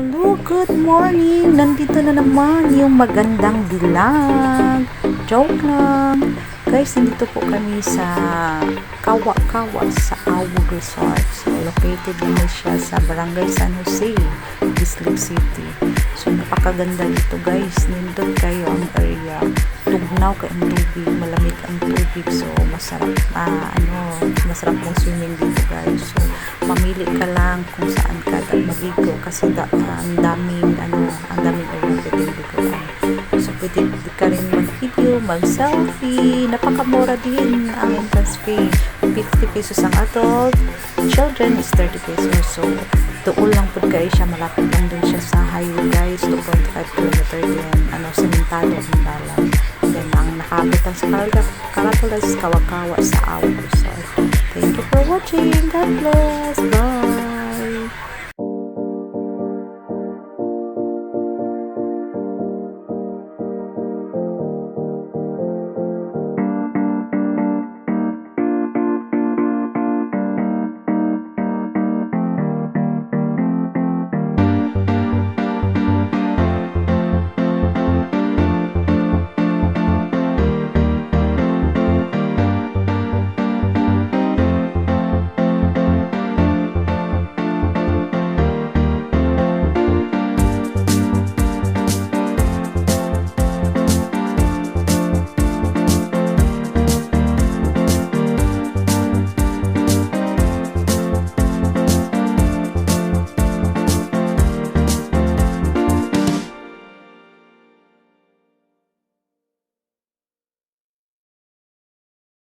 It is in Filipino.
Hello, good morning! Nandito na naman yung magandang dilag. Joke lang. Guys, nandito po kami sa Kawa-Kawa sa Awag Resort. So, located naman siya sa Barangay San Jose, Islip City. So, napakaganda dito guys. Nindot kayo ang area. Tugnaw ka ang tubig, malamig ang tubig. So, masarap, masarap mong swimming dito guys. So, mamili ka lang kung saan ka maligo kasi ang daming area pwedeng liguan. So, pwede ka rin mag-video, mag-selfie. Napakamura din ang entrance fee. 50 pesos ang adult. Children is 30 pesos. So, doon lang po kayo siya. Malapit lang din siya sa highway guys. 2.5 kilometer din. Sementado ang dalang. Then, ang nakabot lang sa Karatulas, Kawa-Kawa sa Awag Resort. Thank you for watching. God bless. Bye.